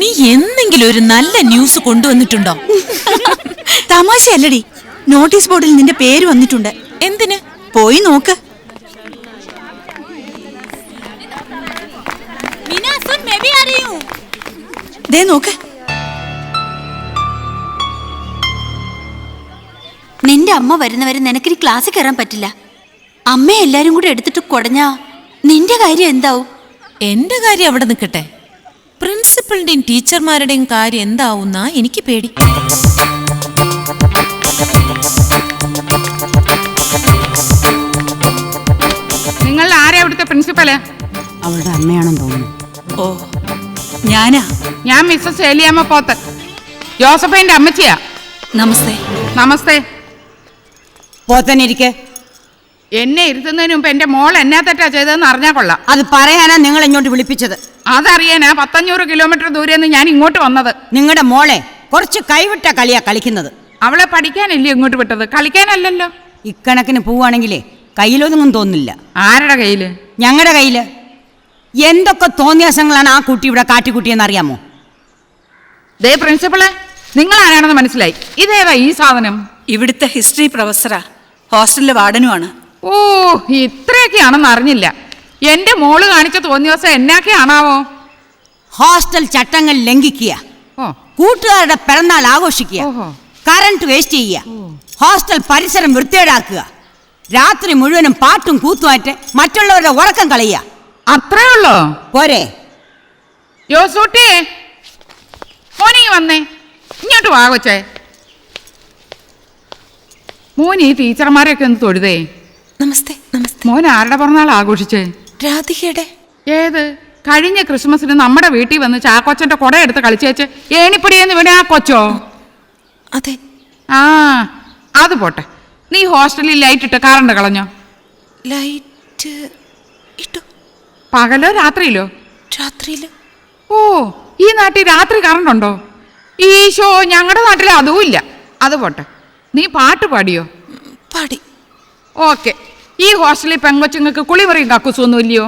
നീ എന്തെങ്കിലും ഒരു നല്ല ന്യൂസ് കൊണ്ടുവന്നിട്ടുണ്ടോ? തമാശയല്ലടി, നോട്ടീസ് ബോർഡിൽ നിന്റെ പേര് വന്നിട്ടുണ്ട്. എന്തിന്? പോയി നോക്ക്. ദേ നോക്ക്. നിന്റെ അമ്മ വരുന്നവരെ നിനക്കിനി ക്ലാസ്സിൽ കയറാൻ പറ്റില്ല. അമ്മയെ എല്ലാരും കൂടെ എടുത്തിട്ട് കുടഞ്ഞാ നിന്റെ കാര്യം എന്താവും? എന്റെ കാര്യം അവിടെ നിൽക്കട്ടെ, പ്രിൻസിപ്പളിന്റെയും ടീച്ചർമാരുടെയും കാര്യം എന്താവുന്നാ എനിക്ക് പേടി. നിങ്ങൾ ആരാ ഇവിടുത്തെ പ്രിൻസിപ്പല്? അവളുടെ അമ്മയാണെന്ന് തോന്നുന്നു. ഓ, ഞാനാ. ഞാൻ മിസ്സസ് ഏലിയാമ്മ പോത്തൻ, ജോസഫൈന്റെ അമ്മച്ചിയാ. നമസ്തേ. നമസ്തേ. പോത്തനിരിക്കെ. എന്നെ ഇരുത്തുന്നതിന് മുമ്പ് എന്റെ മോൾ എന്നാ തെറ്റാ ചെയ്തതെന്ന് അറിഞ്ഞാ കൊള്ളാം. അത് പറയാനാ നിങ്ങൾ ഇങ്ങോട്ട് വിളിപ്പിച്ചത്? അതറിയാനാ 500 കിലോമീറ്റർ ദൂരെ നിന്ന് ഞാൻ ഇങ്ങോട്ട് വന്നത്. നിങ്ങളുടെ മോളെ കുറച്ച് കൈവിട്ട കളിയാ കളിക്കുന്നത്. അവളെ പഠിക്കാനല്ലേ ഇങ്ങോട്ട് വിട്ടത്, കളിക്കാനല്ലല്ലോ. ഇക്കണക്കിന് പോവാണെങ്കിലേ കയ്യിലൊന്നും തോന്നില്ല. ആരുടെ കയ്യില്? ഞങ്ങളുടെ കയ്യില്. എന്തൊക്കെ തോന്നിയാസങ്ങളാണ് ആ കുട്ടി ഇവിടെ കാട്ടിക്കുട്ടിയെന്ന് അറിയാമോ? ദേ പ്രിൻസിപ്പളെ, നിങ്ങൾ ആരാണെന്ന് മനസ്സിലായി. ഇതേതാ ഈ സാധനം? ഇവിടുത്തെ ഹിസ്റ്ററി പ്രൊഫസറാ, ഹോസ്റ്റലിലെ വാർഡനുമാണ്. ഓ, ഇത്രയൊക്കെയാണെന്ന് അറിഞ്ഞില്ല. എന്റെ മോള് കാണിച്ച തോന്നിയവസം എന്നാക്കെയാണാവോ? ഹോസ്റ്റൽ ചട്ടങ്ങൾ ലംഘിക്കുക, കൂട്ടുകാരുടെ പിറന്നാൾ ആഘോഷിക്കുക, കറണ്ട് വേസ്റ്റ് ചെയ്യുക, ഹോസ്റ്റൽ പരിസരം വൃത്തികേടാക്കുക, രാത്രി മുഴുവനും പാട്ടും കൂത്തുമായിട്ട് മറ്റുള്ളവരുടെ ഉറക്കം കളയുക. അത്രേ ഉള്ളോ? പോരെ? യോസൂട്ടിയെ, മോനി വന്നേ, ഇങ്ങോട്ട് വാ കൊച്ചേ. മോൻ ഈ ടീച്ചർമാരെയൊക്കെ ഒന്ന് തൊഴുതേ. നമസ്തേ. നമസ്തേ. മോൻ ആരുടെ പിറന്നാൾ ആഘോഷിച്ചേ? രാധികയുടെ. ഏത്? കഴിഞ്ഞ ക്രിസ്മസിന് നമ്മുടെ വീട്ടിൽ വന്ന് ചാക്കോച്ചന്റെ കുട എടുത്ത് കളിച്ചേച്ച് ഏണിപ്പടിയെന്ന് വീണ ആ കൊച്ചോ? അതെ. ആ, അത് പോട്ടെ. നീ ഹോസ്റ്റലിൽ ലൈറ്റ് ഇട്ട് കറണ്ട് കളഞ്ഞോ? ലൈറ്റ് ഇട്ടു. പകലോ രാത്രിയിലോ? രാത്രിയില്. ഓ, ഈ നാട്ടിൽ രാത്രി കറണ്ട് ഉണ്ടോ? ഈശോ, ഞങ്ങളുടെ നാട്ടിൽ അതും ഇല്ല. അത് പോട്ടെ. നീ പാട്ട് പാടിയോ? പാടി. ഓക്കെ. ഈ ഹോസ്റ്റലിൽ പെങ്കൊച്ചുങ്ങൾക്ക് കുളിമുറിയും കക്കൂസൊന്നും ഇല്ലയോ?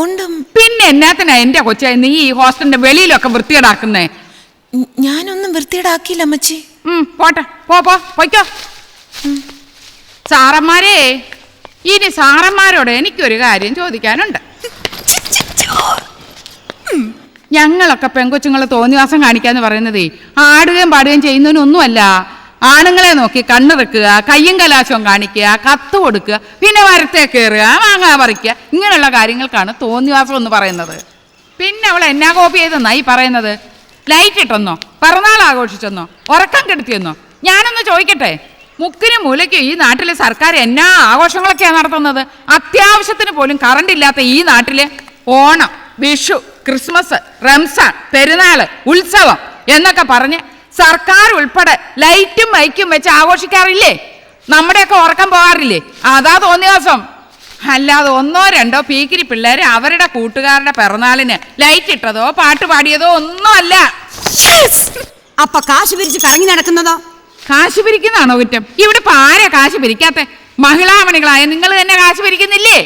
ഉണ്ട്. പിന്നെ എന്നാത്തിനാ എന്റെ കൊച്ചെ നീ ഈ ഹോസ്റ്റലിന്റെ വെളിയിലൊക്കെ വൃത്തികേടാക്കുന്നേ? ഞാനൊന്നും വൃത്തികേടാക്കിയില്ല അമ്മച്ചി. പോട്ടെ, പോയിക്കോ. സാറന്മാരെ, ഇനി സാറന്മാരോട് എനിക്കൊരു കാര്യം ചോദിക്കാനുണ്ട്. ഞങ്ങളൊക്കെ പെങ്കൊച്ചുങ്ങൾ തോന്നിവാസം കാണിക്കാന്ന് പറയുന്നതേ ആടുകയും പാടുകയും ചെയ്യുന്നതിനൊന്നുമല്ല. ആണുങ്ങളെ നോക്കി കണ്ണിറുക്കുക, കയ്യും കലാശവും കാണിക്കുക, കത്ത് കൊടുക്കുക, പിന്നെ മരത്തെ കയറുക, മാങ്ങ പറിക്കുക, ഇങ്ങനെയുള്ള കാര്യങ്ങൾക്കാണ് തോന്നിവാസം എന്ന് പറയുന്നത്. പിന്നെ അവൾ എന്നാ കോപ്പി ചെയ്തെന്നാ ഈ പറയുന്നത്? ലൈറ്റ് ഇട്ടെന്നോ, പിറന്നാൾ ആഘോഷിച്ചെന്നോ, ഉറക്കം കെടുത്തിയെന്നോ? ഞാനൊന്ന് ചോദിക്കട്ടെ, മുക്കിനും മൂലയ്ക്കും ഈ നാട്ടിലെ സർക്കാർ എന്നാ ആഘോഷങ്ങളൊക്കെയാണ് നടത്തുന്നത്? അത്യാവശ്യത്തിന് പോലും കറണ്ട് ഇല്ലാത്ത ഈ നാട്ടില് ഓണം, വിഷു, ക്രിസ്മസ്, റംസാൻ, പെരുന്നാള്, ഉത്സവം എന്നൊക്കെ പറഞ്ഞ് സർക്കാർ ഉൾപ്പെടെ ലൈറ്റും മൈക്കും വെച്ച് ആഘോഷിക്കാറില്ലേ? നമ്മുടെയൊക്കെ ഉറക്കം പോകാറില്ലേ? അതാ തോന്നിയാസം. അല്ലാതെ 1-2 പീക്കിരി പിള്ളേര് അവരുടെ കൂട്ടുകാരുടെ പിറന്നാളിന് ലൈറ്റ് ഇട്ടതോ പാട്ട് പാടിയതോ ഒന്നുമല്ല. അപ്പൊ കാശ് പിരിച്ച് കറങ്ങി നടക്കുന്നതോ? കാശ് പിരിക്കുന്നതാണോ കുറ്റം? ഇവിടെ ഇപ്പൊ ആരാ കാശ് പിരിക്കാത്ത? മഹിളാമണികളായ നിങ്ങൾ തന്നെ കാശ് പിരിക്കുന്നില്ലേ?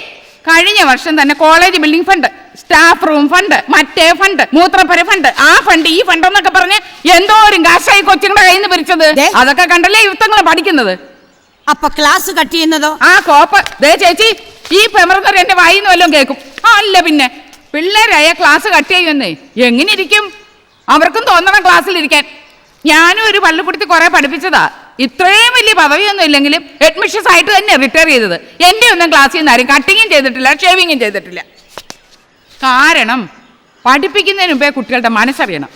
കഴിഞ്ഞ വർഷം തന്നെ college building fund, staff room fund, മറ്റേ ഫണ്ട്, മൂത്രപ്പര ഫണ്ട്, ആ ഫണ്ട് ഈ ഫണ്ട് എന്നൊക്കെ പറഞ്ഞ് എന്തോരം കാശായി കൊച്ചുങ്ങളുടെ കയ്യിൽ നിന്ന് പിരിച്ചത്. അതൊക്കെ കണ്ടല്ലേ യുവത്വങ്ങൾ പഠിക്കുന്നത്. അപ്പൊ ക്ലാസ് കട്ട് ചെയ്യുന്നതോ? ആ കോപ്പ് ദേ ചേച്ചി, ഈ പെമർന്നർ എന്റെ വായിന്ന് വല്ലതും കേൾക്കും. അല്ല പിന്നെ പിള്ളേരായ ക്ലാസ് കട്ട് ചെയ്യുമെന്നേ എങ്ങനെ ഇരിക്കും? അവർക്കും തോന്നണം ക്ലാസ്സിലിരിക്കാൻ. ഞാനും ഒരു പള്ളിക്കുടുത്തി കുറെ പഠിപ്പിച്ചതാ. ഇത്രയും വലിയ പദവിയൊന്നും ഇല്ലെങ്കിലും അഡ്മിഷൻസ് ആയിട്ട് തന്നെ റിട്ടയർ ചെയ്തത്. എൻ്റെ ഒന്നും ക്ലാസ്സിൽ നിന്ന് ആരും കട്ടിങ്ങും ചെയ്തിട്ടില്ല, ഷേവിങ്ങും ചെയ്തിട്ടില്ല. കാരണം പഠിപ്പിക്കുന്നതിന് മുമ്പേ കുട്ടികളുടെ മനസ്സറിയണം,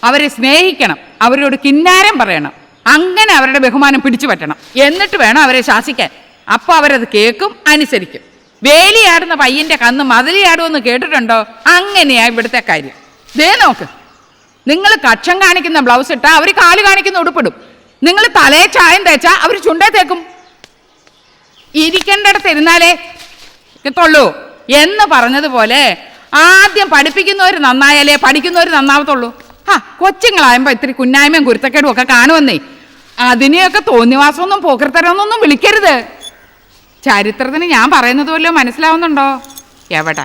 അവരെ സ്നേഹിക്കണം, അവരോട് കിന്നാരം പറയണം, അങ്ങനെ അവരുടെ ബഹുമാനം പിടിച്ചു പറ്റണം. എന്നിട്ട് വേണം അവരെ ശാസിക്കാൻ. അപ്പോൾ അവരത് കേൾക്കും, അനുസരിക്കും. വേലിയാടുന്ന പയ്യന്റെ കന്ന് മതിലിയാടുമെന്ന് കേട്ടിട്ടുണ്ടോ? അങ്ങനെയാ ഇവിടുത്തെ കാര്യം. ദേ നോക്ക്, നിങ്ങൾ കക്ഷം കാണിക്കുന്ന ബ്ലൗസ് ഇട്ടാൽ അവർ കാല് കാണിക്കുന്ന ഉടുപ്പിടും. നിങ്ങൾ തലയെ ചായം തേച്ചാൽ അവർ ചുണ്ടേ തേക്കും. ഇരിക്കേണ്ടടുത്ത് ഇരുന്നാലേ എത്തുള്ളൂ എന്ന് പറഞ്ഞതുപോലെ ആദ്യം പഠിപ്പിക്കുന്നവർ നന്നായാലേ പഠിക്കുന്നവർ നന്നാവത്തുള്ളൂ. കൊച്ചുങ്ങളായുമ്പോൾ ഇത്തിരി കുന്നായ്മയും കുരുത്തക്കേടും ഒക്കെ കാണുമെന്നേ. അതിനെയൊക്കെ തോന്നിവാസമൊന്നും പോക്കർത്തരമൊന്നും വിളിക്കരുത്. ചരിത്രത്തിന് ഞാൻ പറയുന്നത് വല്ലതും മനസ്സിലാവുന്നുണ്ടോ? എവിടെ?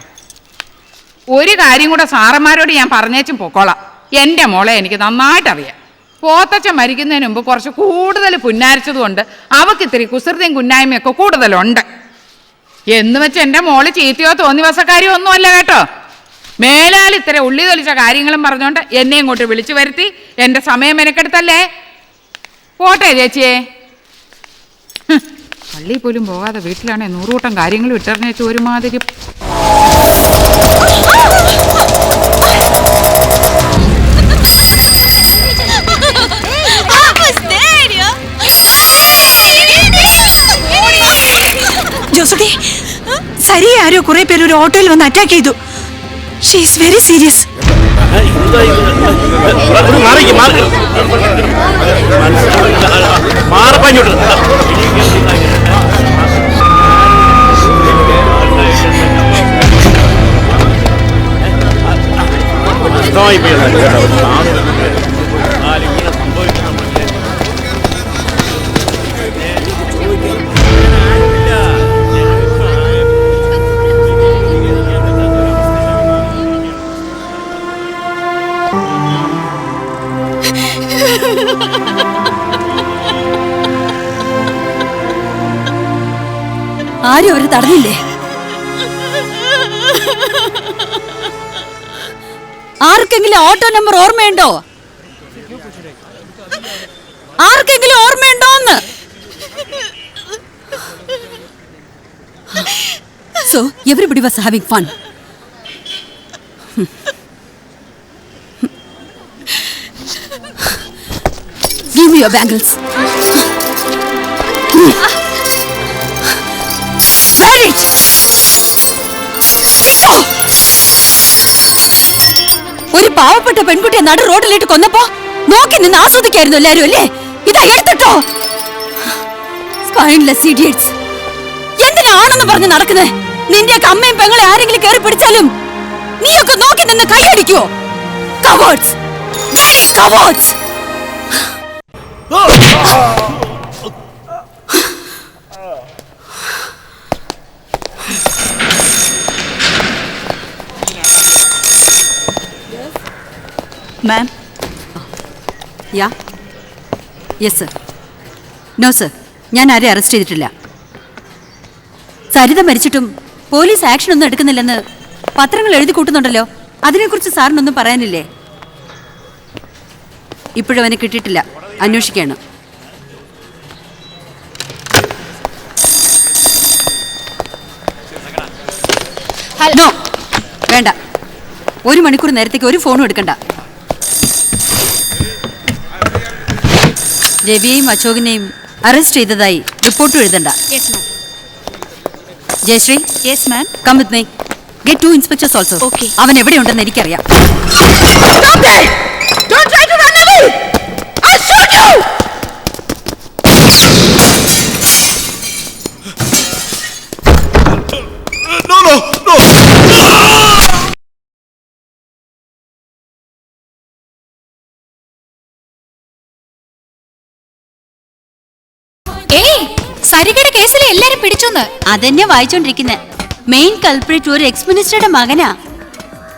ഒരു കാര്യം കൂടെ സാറന്മാരോട് ഞാൻ പറഞ്ഞേച്ചും പൊക്കോളാം. എൻ്റെ മോളെ എനിക്ക് നന്നായിട്ടറിയാം. പോത്തച്ഛൻ മരിക്കുന്നതിന് മുമ്പ് കുറച്ച് കൂടുതൽ പുന്നാരിച്ചതുകൊണ്ട് അവൾക്ക് ഇത്തിരി കുസൃതിയും കുന്നായ്മയൊക്കെ കൂടുതലുണ്ട്. എന്ന് വെച്ച് എൻ്റെ മോള് ചീത്തയോ തോന്നിവസക്കാരിയോ ഒന്നുമല്ല കേട്ടോ. മേലാൽ ഇത്ര ഉള്ളി തൊലിച്ച കാര്യങ്ങളും പറഞ്ഞുകൊണ്ട് എന്നെ ഇങ്ങോട്ട് വിളിച്ചു വരുത്തി എൻ്റെ സമയം മെനക്കെടുത്തല്ലേ. പോട്ടെ ചേച്ചിയെ. പള്ളിയിൽ പോലും പോകാതെ വീട്ടിലാണെ 100 കൂട്ടം കാര്യങ്ങൾ വിട്ടെറിഞ്ഞേച്ച് ഒരുമാതിരി. ജോസുട്ടി, സരിയെ ആരോ കുറെ പേര് ഒരു ഓട്ടോയിൽ വന്ന് അറ്റാക്ക് ചെയ്തു. She is very serious. ആരും അവര് തടഞ്ഞില്ലേ? ആർക്കെങ്കിലും ഓട്ടോ നമ്പർ ഓർമ്മയുണ്ടോ? ആർക്കെങ്കിലും ഓർമ്മയുണ്ടോന്ന്? So everybody was having fun. Give me your bangles. Wear it. ഒരു പാവപ്പെട്ട പെൺകുട്ടിയെ നടു റോഡിലിട്ട് കൊന്നപ്പോ നോക്കി നിന്ന് ആസ്വദിക്കായിരുന്നു എല്ലാരും അല്ലേ? ഇതാ എടുത്തിട്ടോ. Spineless idiots. എന്തിനാണെന്ന് പറഞ്ഞ് നടക്കുന്നേ? നിന്റെയൊക്കെ അമ്മയും പെങ്ങളെ ആരെങ്കിലും കയറി പിടിച്ചാലും നീയൊക്കെ നോക്കി നിന്ന് കൈയടിക്കുവോ? Cowards. Very cowards. Ma'am. Yeah. Yes, sir. No, sir. ഞാൻ ആരെയും അറസ്റ്റ് ചെയ്തിട്ടില്ല. സരിത മരിച്ചിട്ടും പോലീസ് ആക്ഷൻ ഒന്നും എടുക്കുന്നില്ലെന്ന് പത്രങ്ങൾ എഴുതി കൂട്ടുന്നുണ്ടല്ലോ. അതിനെക്കുറിച്ച് സാറിനൊന്നും പറയാനില്ലേ? ഇപ്പോഴും അവനെ കിട്ടിയിട്ടില്ല. അന്വേഷിക്കുകയാണ്. നോ, വേണ്ട. 1 മണിക്കൂർ നേരത്തേക്ക് ഒരു ഫോണും എടുക്കണ്ട. രവിയെയും അശോകിനെയും അറസ്റ്റ് ചെയ്തതായി റിപ്പോർട്ടും എഴുതണ്ട. Jayashree. Yes ma'am. Come with me. Get 2 inspectors also. Okay. അവൻ എവിടെയുണ്ടെന്ന് എനിക്കറിയാം. Don't try to run away. I'll shoot you. No, no, no. സരികയുടെ കേസിലെ എല്ലാരും പിടിച്ചോന്ന് അതെന്നെ വായിച്ചോണ്ടിരിക്കുന്നെ. മെയിൻ കൾപ്രിറ്റ് ഒരു എക്സ് മിനിസ്റ്ററുടെ മകനാ.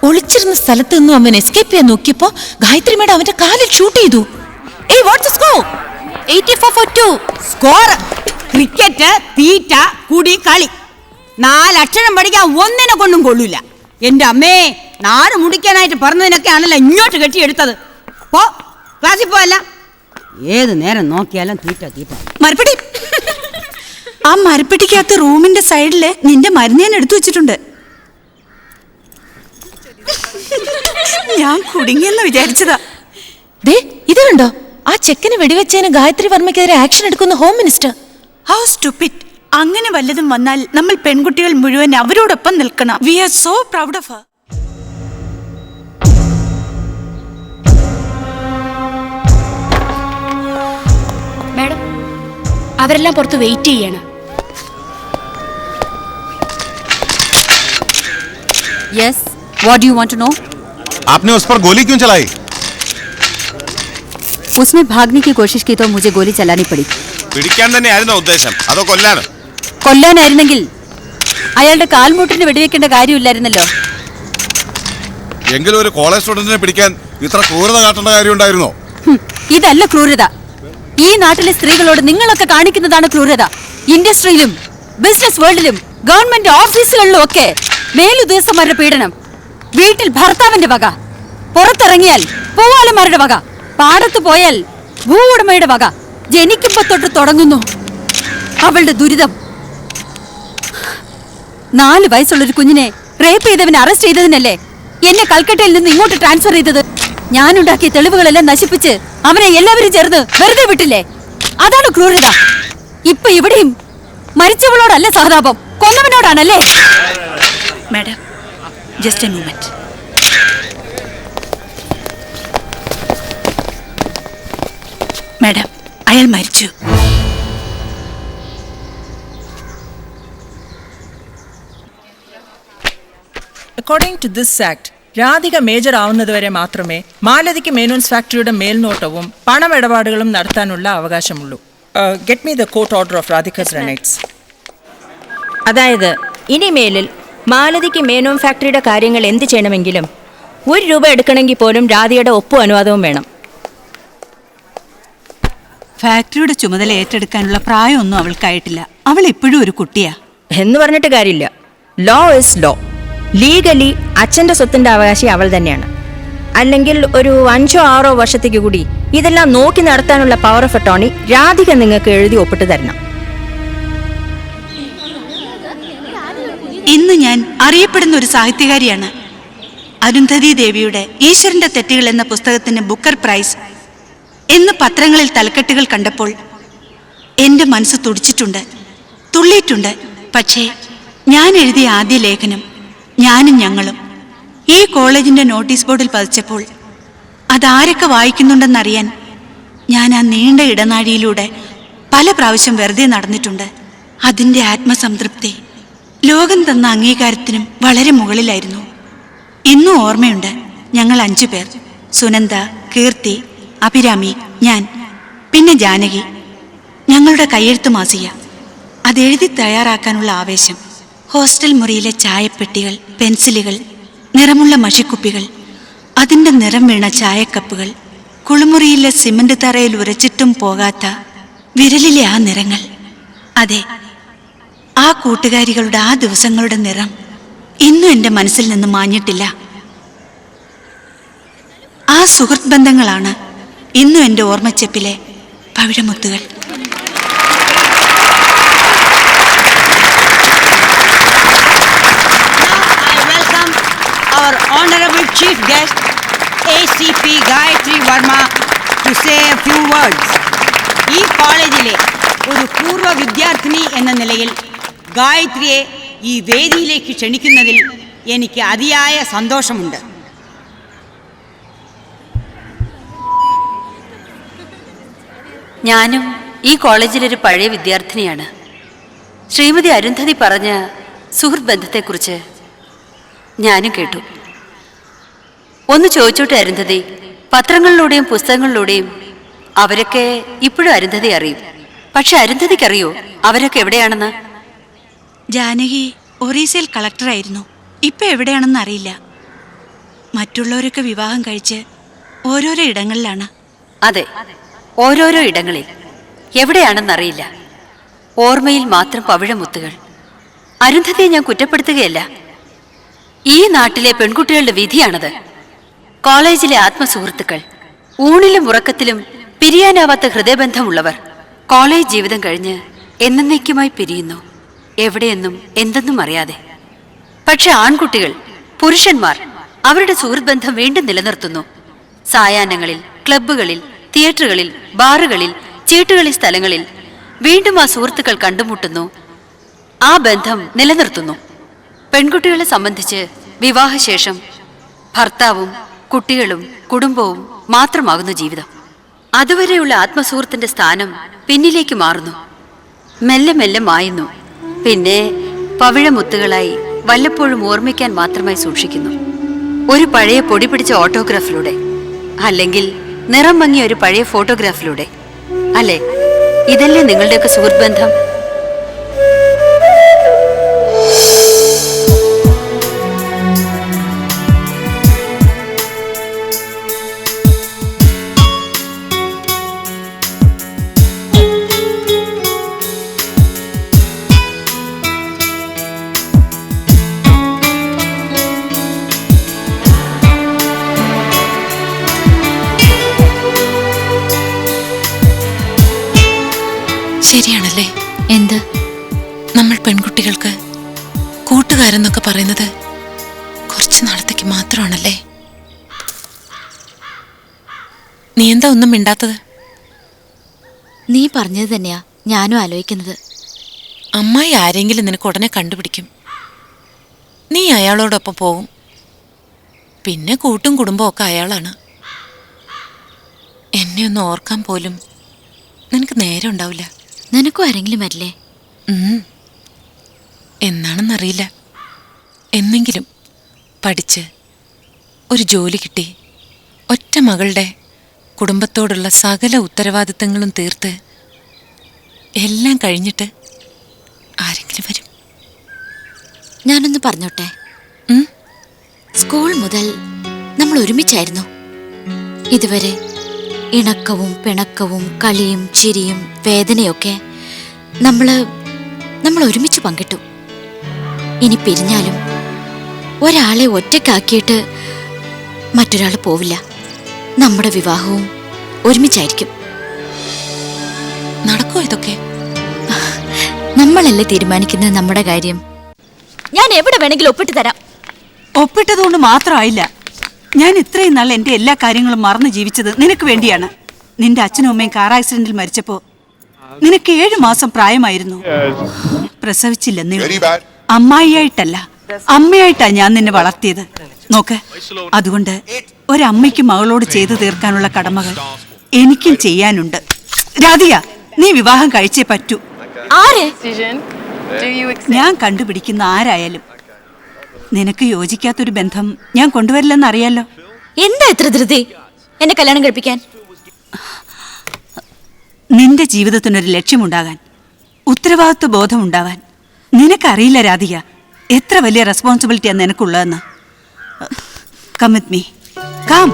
ഒളിച്ചിരുന്ന സ്ഥലത്ത് നിന്നും അവൻ എസ്കേപ്പ് ചെയ്യാൻ നോക്കിയപ്പോ ഗായത്രി മേഡം അവന്റെ കാലിൽ ഷൂട്ട് ചെയ്തു. What's score? 84-2. സ്കോർ. ക്രിക്കറ്റ്, തീറ്റ, കുടി, കളി. 4 അക്ഷരം പഠിക്കാൻ ഒന്നിനെ കൊണ്ടും കൊള്ളൂല. എന്റെ അമ്മേ, നാട് മുടിക്കാനായിട്ട് പറഞ്ഞതിനൊക്കെ ആണല്ലോ ഇങ്ങോട്ട് കെട്ടിയെടുത്തത്. പോ, ക്ലാസ്സിൽ പോയല്ല. ഏത് നേരം നോക്കിയാലും തീറ്റ തീറ്റ. മരപ്പെട്ടി. ആ മരപ്പെട്ടിക്കകത്ത് റൂമിന്റെ സൈഡില് നിന്റെ മരുന്ന് ഞാൻ എടുത്തു വെച്ചിട്ടുണ്ട്. ഞാൻ കുടുങ്ങിയെന്ന് വിചാരിച്ചതാ. ദേ ഇത് കണ്ടോ? ആ ചെക്കന് വെടിവെച്ചതിന് ഗായത്രി വർമ്മയ്ക്കെതിരെ ആക്ഷൻ എടുക്കുന്ന ഹോം മിനിസ്റ്റർ. How stupid. അങ്ങനെ വല്ലതും വന്നാൽ നമ്മൾ പെൺകുട്ടികൾ മുഴുവൻ അവരോടൊപ്പം നിൽക്കണം. We are so proud of her. Madam, അവരെല്ലാം പുറത്ത് വെയിറ്റ് ചെയ്യാണ്. Yes, what do you want to know? आपने उस पर गोली क्यों चलाई? उसने भागने की कोशिश की तो मुझे गोली चलानी पड़ी. പിടിക്കാൻ തന്നെയായിരുന്നോ ഉദ്ദേശം? അതോ കൊല്ലാനോ? കൊല്ലാനായിരുന്നെങ്കിൽ അയാളുടെ കാൽമുട്ടിന് വെടിവെക്കേണ്ട കാര്യമില്ലായിരുന്നല്ലോ. എങ്കിലും ഒരു കോളേജ് സ്റ്റുഡന്റിനെ പിടിക്കാൻ ഇത്ര ക്രൂരത കാട്ടേണ്ട കാര്യം ഉണ്ടായിരുന്നോ? ഇതല്ല ക്രൂരത. ഈ നാട്ടിലെ സ്ത്രീകളോട് നിങ്ങളൊക്കെ കാണിക്കുന്നതാണ് ക്രൂരത. ഇൻഡസ്ട്രിയിലും ബിസിനസ് വേൾഡിലും ഗവൺമെന്റ് ഓഫീസുകളിലും ഒക്കെ മേലുദ്യോഗസ്ഥന്മാരുടെ പീഡനം. വീട്ടിൽ ഭർത്താവിന്റെ വക, പുറത്തിറങ്ങിയാൽ പൂവാലന്മാരുടെ വക, പാടത്ത് പോയാൽ ഭൂ ഉടമയുടെ വക. ജനിക്കുമ്പോ തൊട്ട് തുടങ്ങുന്നു അവളുടെ ദുരിതം. 4 വയസ്സുള്ളൊരു കുഞ്ഞിനെ റേപ്പ് ചെയ്തവനെ അറസ്റ്റ് ചെയ്തതിനല്ലേ എന്നെ കൽക്കട്ടയിൽ നിന്ന് ഇങ്ങോട്ട് ട്രാൻസ്ഫർ ചെയ്തത്. ഞാനുണ്ടാക്കിയ തെളിവുകളെല്ലാം നശിപ്പിച്ച് അവനെ എല്ലാവരും ചേർന്ന് വെറുതെ വിട്ടില്ലേ? അതാണ് ക്രൂരത. ഇപ്പൊ ഇവിടെയും മരിച്ചവളോടല്ല സഹതാപം, കൊന്നവനോടാണല്ലേ? Madam, just a moment. Madam, അയാൾ മരിച്ചു. According to this act, Radhika major ആവുന്നതുവരെ മാത്രമേ മാലതിക്ക് മേനോൻസ് ഫാക്ടറിയുടെ മേൽനോട്ടവും പണമിടപാടുകളും നടത്താനുള്ള അവകാശമുള്ളൂ. Get me the court order of Radhika's റെനൈറ്റ്സ്. അതായത് ഇനിമേലിൽ മാലതിക്ക് മേനോൻ ഫാക്ടറിയുടെ കാര്യങ്ങൾ എന്ത് ചെയ്യണമെങ്കിലും 1 രൂപ എടുക്കണമെങ്കിൽ പോലും രാധികയുടെ ഒപ്പും അനുവാദവും വേണം. ഫാക്ടറിയുടെ ചുമതല ഏറ്റെടുക്കാനുള്ള പ്രായമൊന്നും അവൾക്കായിട്ടില്ല. അവൾ ഇപ്പോഴും ഒരു കുട്ടിയാ. എന്ന് പറഞ്ഞിട്ട് കാര്യമില്ല. Law is low. ലീഗലി അച്ഛൻ്റെ സ്വത്തിൻ്റെ അവകാശി അവൾ തന്നെയാണ്. അല്ലെങ്കിൽ ഒരു 5-6 വർഷത്തേക്ക് കൂടി ഇതെല്ലാം നോക്കി നടത്താനുള്ള പവർ ഓഫ് അറ്റോർണി രാധിക നിങ്ങൾക്ക് എഴുതി ഒപ്പിട്ട് തരണം. ഇന്ന് ഞാൻ അറിയപ്പെടുന്ന ഒരു സാഹിത്യകാരിയാണ്. അരുന്ധതി ദേവിയുടെ ഈശ്വരന്റെ തെറ്റുകൾ എന്ന പുസ്തകത്തിന് ബുക്കർ പ്രൈസ് എന്ന് പത്രങ്ങളിൽ തലക്കെട്ടുകൾ കണ്ടപ്പോൾ എൻ്റെ മനസ്സ് തുടിച്ചിട്ടുണ്ട്, തുള്ളിയിട്ടുണ്ട്. പക്ഷേ ഞാൻ എഴുതിയ ആദ്യ ലേഖനം ഞാനും ഞങ്ങളും ഈ കോളേജിന്റെ നോട്ടീസ് ബോർഡിൽ പതിച്ചപ്പോൾ അതാരൊക്കെ വായിക്കുന്നുണ്ടെന്നറിയാൻ ഞാൻ ആ നീണ്ട ഇടനാഴിയിലൂടെ പല പ്രാവശ്യം വെറുതെ നടന്നിട്ടുണ്ട്. അതിൻ്റെ ആത്മസംതൃപ്തി ലോകം തന്ന അംഗീകാരത്തിനും വളരെ മുകളിലായിരുന്നു. ഇന്നും ഓർമ്മയുണ്ട്, ഞങ്ങൾ 5 പേർ: സുനന്ദ, കീർത്തി, അഭിരാമി, ഞാൻ, പിന്നെ ജാനകി. ഞങ്ങളുടെ കയ്യെഴുത്ത് മാസിക, അതെഴുതി തയ്യാറാക്കാനുള്ള ആവേശം, ഹോസ്റ്റൽ മുറിയിലെ ചായപ്പെട്ടികൾ, പെൻസിലുകൾ, നിറമുള്ള മഷിക്കുപ്പികൾ, അതിൻ്റെ നിറം വീണ ചായക്കപ്പുകൾ, കുളിമുറിയിലെ സിമന്റ് തറയിൽ ഉരച്ചിട്ടും പോകാത്ത വിരലിലെ ആ നിറങ്ങൾ. അതെ, ആ കൂട്ടുകാരികളുടെ ആ ദിവസങ്ങളുടെ നിറം ഇന്നും എൻ്റെ മനസ്സിൽ നിന്ന് മാഞ്ഞിട്ടില്ല. ആ സുഹൃത്ത് ബന്ധങ്ങളാണ് ഇന്നും എൻ്റെ ഓർമ്മച്ചെപ്പിലെ പവിഴമുത്തുകൾ. Our honorable chief guest ACP Gayatri Verma to say a few words. ഈ കോളേജിലെ ഒരു പൂർവ്വ വിദ്യാർത്ഥിനി എന്ന നിലയിൽ ഗായത്രിയെ ഈ വേദിയിലേക്ക് ക്ഷണിക്കുന്നതിൽ എനിക്ക് അതിയായ സന്തോഷമുണ്ട്. ഞാനും ഈ കോളേജിലൊരു പഴയ വിദ്യാർത്ഥിനിയാണ്. ശ്രീമതി അരുന്ധതി പറഞ്ഞ സുഹൃത്ത് ബന്ധത്തെക്കുറിച്ച് ഞാനും കേട്ടു. ഒന്ന് ചോദിച്ചോട്ടെ അരുന്ധതി, പത്രങ്ങളിലൂടെയും പുസ്തകങ്ങളിലൂടെയും അവരൊക്കെ ഇപ്പോഴും അരുന്ധതി അറിയും. പക്ഷെ അരുന്ധതിക്കറിയോ അവരൊക്കെ എവിടെയാണെന്ന്? ജാനകി ഒറീസയിൽ കളക്ടറായിരുന്നു. ഇപ്പൊ എവിടെയാണെന്ന് അറിയില്ല. മറ്റുള്ളവരൊക്കെ വിവാഹം കഴിച്ച് ഓരോരോ ഇടങ്ങളിലാണ്. അതെ, ഓരോരോ ഇടങ്ങളിൽ. എവിടെയാണെന്നറിയില്ല. ഓർമ്മയിൽ മാത്രം പവിഴമുത്തുകൾ. അരുന്ധതിയെ ഞാൻ കുറ്റപ്പെടുത്തുകയല്ല. ഈ നാട്ടിലെ പെൺകുട്ടികളുടെ വിധിയാണത്. കോളേജിലെ ആത്മസുഹൃത്തുക്കൾ, ഊണിലും ഉറക്കത്തിലും പിരിയാനാവാത്ത ഹൃദയബന്ധമുള്ളവർ കോളേജ് ജീവിതം കഴിഞ്ഞ് എന്നേക്കുമായി പിരിയുന്നു, എവിടെയെന്നും എന്തെന്നും അറിയാതെ. പക്ഷെ ആൺകുട്ടികൾ, പുരുഷന്മാർ അവരുടെ സുഹൃത്ത് ബന്ധം വീണ്ടും നിലനിർത്തുന്നു. സായാഹ്നങ്ങളിൽ, ക്ലബ്ബുകളിൽ, തിയേറ്ററുകളിൽ, ബാറുകളിൽ, ചീട്ടുകളി സ്ഥലങ്ങളിൽ വീണ്ടും ആ സുഹൃത്തുക്കൾ കണ്ടുമുട്ടുന്നു, ആ ബന്ധം നിലനിർത്തുന്നു. പെൺകുട്ടികളെ സംബന്ധിച്ച് വിവാഹശേഷം ഭർത്താവും കുട്ടികളും കുടുംബവും മാത്രമാകുന്നു ജീവിതം. അതുവരെയുള്ള ആത്മസുഹൃത്തിന്റെ സ്ഥാനം പിന്നിലേക്ക് മാറുന്നു, മെല്ലെ മെല്ലെ മായുന്നു. പിന്നെ പവിഴമുത്തുകളായി വല്ലപ്പോഴും ഓർമ്മിക്കാൻ മാത്രമായി സൂക്ഷിക്കുന്നു. ഒരു പഴയ പൊടി പിടിച്ച ഓട്ടോഗ്രാഫിലൂടെ, അല്ലെങ്കിൽ നിറം മങ്ങിയ ഒരു പഴയ ഫോട്ടോഗ്രാഫിലൂടെ. അല്ലേ, ഇതല്ലേ നിങ്ങളുടെയൊക്കെ സുഹൃത്ത് ബന്ധം? ശരിയാണല്ലേ? എന്ത്? നമ്മൾ പെൺകുട്ടികൾക്ക് കൂട്ടുകാരെന്നൊക്കെ പറയുന്നത് കുറച്ച് നാളത്തേക്ക് മാത്രമാണല്ലേ? നീ എന്താ ഒന്നും മിണ്ടാത്തത്? നീ പറഞ്ഞത് തന്നെയാ ഞാനും ആലോചിക്കുന്നത്. അമ്മായി ആരെങ്കിലും നിനക്ക് ഉടനെ കണ്ടുപിടിക്കും. നീ അയാളോടൊപ്പം പോവും. പിന്നെ കൂട്ടും കുടുംബവും ഒക്കെ അയാളാണ്. എന്നെ ഒന്ന് ഓർക്കാൻ പോലും നിനക്ക് നേരം ഉണ്ടാവില്ല. നിനക്കും ആരെങ്കിലും വരില്ലേ? എന്നാണെന്നറിയില്ല. എന്നെങ്കിലും പഠിച്ച് ഒരു ജോലി കിട്ടി ഒറ്റ മകളുടെ കുടുംബത്തോടുള്ള സകല ഉത്തരവാദിത്തങ്ങളും തീർത്ത് എല്ലാം കഴിഞ്ഞിട്ട് ആരെങ്കിലും വരും. ഞാനൊന്ന് പറഞ്ഞോട്ടെ? സ്കൂൾ മുതൽ നമ്മൾ ഒരുമിച്ചായിരുന്നു. ഇതുവരെ ഇണക്കവും പിണക്കവും കളിയും ചിരിയും വേദനയൊക്കെ നമ്മൾ ഒരുമിച്ച് പങ്കിട്ടു. ഇനി പിരിഞ്ഞാലും ഒരാളെ ഒറ്റയ്ക്കാക്കിയിട്ട് മറ്റൊരാൾ പോവില്ല. നമ്മുടെ വിവാഹവും ഒരുമിച്ചായിരിക്കും. നടക്കോ ഇതൊക്കെ? നമ്മളല്ലേ തീരുമാനിക്കുന്നത് നമ്മുടെ കാര്യം. ഞാൻ എവിടെ വേണമെങ്കിലും ഒപ്പിട്ട് തരാം. ഒപ്പിട്ടതുകൊണ്ട് മാത്രമായില്ല. ഞാൻ ഇത്രയും നാൾ എന്റെ എല്ലാ കാര്യങ്ങളും മറന്നു ജീവിച്ചത് നിനക്ക് വേണ്ടിയാണ്. നിന്റെ അച്ഛനും അമ്മയും കാർ ആക്സിഡന്റിൽ മരിച്ചപ്പോ നിനക്ക് 7 മാസം പ്രായമായിരുന്നു. പ്രസവിച്ചില്ലെന്നേ. അമ്മായിയായിട്ടല്ല, അമ്മയായിട്ടാ ഞാൻ നിന്നെ വളർത്തിയത്. നോക്ക്, അതുകൊണ്ട് ഒരമ്മയ്ക്ക് മകളോട് ചെയ്തു തീർക്കാനുള്ള കടമകൾ എനിക്കും ചെയ്യാനുണ്ട്. രാധിക, നീ വിവാഹം കഴിച്ചേ പറ്റൂ. ഞാൻ കണ്ടുപിടിക്കുന്ന ആരായാലും. നിനക്ക് യോജിക്കാത്തൊരു ബന്ധം ഞാൻ കൊണ്ടുവരില്ലെന്ന് അറിയാലോ. എന്താ എത്ര ധൃതി എന്നെ കല്യാണം കഴിപ്പിക്കാൻ? നിന്റെ ജീവിതത്തിനൊരു ലക്ഷ്യമുണ്ടാകാൻ, ഉത്തരവാദിത്വ ബോധം ഉണ്ടാവാൻ. നിനക്കറിയില്ല രാധിക, എത്ര വലിയ റെസ്പോൺസിബിലിറ്റിയാണ് നിനക്കുള്ളതെന്ന്. Come with me, come.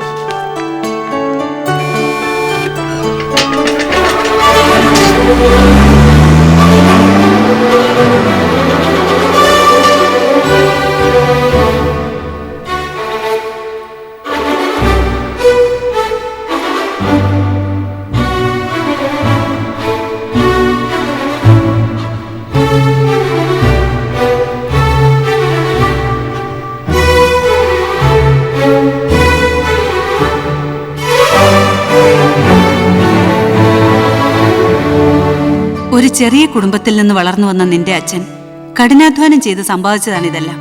ഒരു ചെറിയ കുടുംബത്തിൽ നിന്ന് വളർന്നു വന്ന നിന്റെ അച്ഛൻ കഠിനാധ്വാനം ചെയ്ത് സമ്പാദിച്ചതാണ് ഇതെല്ലാം.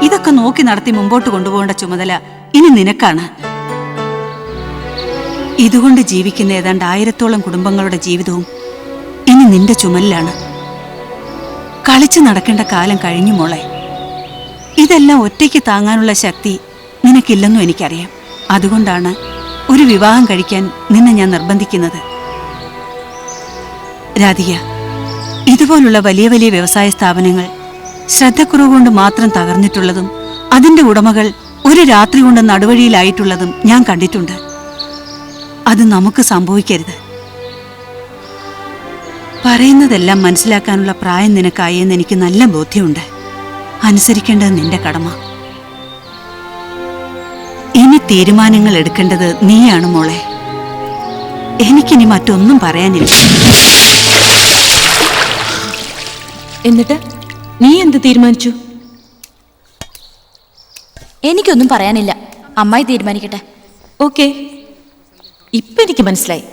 ഇതൊക്കെ നോക്കി നടത്തി മുമ്പോട്ട് കൊണ്ടുപോകേണ്ട ചുമതല ഇനി നിനക്കാണ്. ഇതുകൊണ്ട് ജീവിക്കുന്ന ഏതാണ്ട് 1000-ഓളം കുടുംബങ്ങളുടെ ജീവിതവും ഇനി നിന്റെ ചുമലിലാണ്. കളിച്ചു നടക്കേണ്ട കാലം കഴിഞ്ഞു മോളെ. ഇതെല്ലാം ഒറ്റയ്ക്ക് താങ്ങാനുള്ള ശക്തി നിനക്കില്ലെന്നും എനിക്കറിയാം. അതുകൊണ്ടാണ് ഒരു വിവാഹം കഴിക്കാൻ നിന്നെ ഞാൻ നിർബന്ധിക്കുന്നത്. രാധിക, ഇതുപോലുള്ള വലിയ വലിയ വ്യവസായ സ്ഥാപനങ്ങൾ ശ്രദ്ധക്കുറവ് കൊണ്ട് മാത്രം തകർന്നിട്ടുള്ളതും അതിന്റെ ഉടമകൾ ഒരു രാത്രി കൊണ്ട് നടുവഴിയിലായിട്ടുള്ളതും ഞാൻ കണ്ടിട്ടുണ്ട്. അത് നമുക്ക് സംഭവിക്കരുത്. പറയുന്നതെല്ലാം മനസ്സിലാക്കാനുള്ള പ്രായം നിനക്കായി എന്ന് എനിക്ക് നല്ല ബോധ്യമുണ്ട്. അനുസരിക്കേണ്ടത് നിന്റെ കടമ. ഇനി തീരുമാനങ്ങൾ എടുക്കേണ്ടത് നീയാണ് മോളെ. എനിക്കിനി മറ്റൊന്നും പറയാനില്ല. എന്നിട്ട് നീ എന്ത് തീരുമാനിച്ചു? എനിക്കൊന്നും പറയാനില്ല. അമ്മായി തീരുമാനിക്കട്ടെ. ഓക്കെ, ഇപ്പൊ എനിക്ക് മനസ്സിലായി.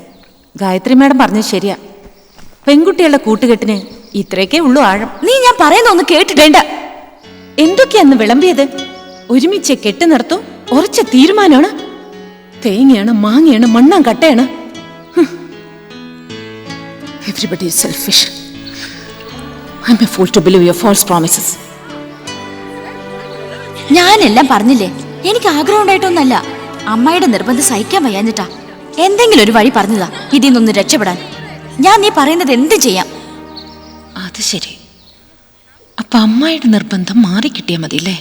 ഗായത്രി മാഡം പറഞ്ഞത് ശരിയാ. പെൺകുട്ടികളുടെ കൂട്ടുകെട്ടിന് ഇത്രയൊക്കെ ഉള്ളൂ ആഴം. നീ ഞാൻ പറയുന്ന ഒന്ന് കേട്ടിട്ട്. വേണ്ട. എന്തൊക്കെയാന്ന് വിളമ്പിയത്? ഒരുമിച്ച് കെട്ടി നിർത്തും. ഉറച്ച തീരുമാനമാണ്. തേങ്ങയാണ്, മാങ്ങയാണ്, മണ്ണാൻ കട്ടയാണ്. Everybody is selfish. I'm a fool to believe your false promises. ഞാനെല്ലാം പറഞ്ഞില്ലേ. എനിക്ക് ആഗ്രഹം ഉണ്ടായിട്ടൊന്നല്ല. അമ്മായിയുടെ നിർബന്ധം സഹിക്കാൻ വയ്യാഞ്ഞിട്ടാ. എന്തെങ്കിലും ഒരു വഴി പറഞ്ഞതാ ഇതിൽ നിന്നൊന്ന് രക്ഷപ്പെടാൻ. ഞാൻ നീ പറയുന്നത് എന്ത് ചെയ്യാം. അത് ശരി. അപ്പൊ അമ്മായിയുടെ നിർബന്ധം മാറിക്കിട്ടിയാ മതിയല്ലേ?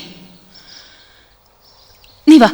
നീ വാ.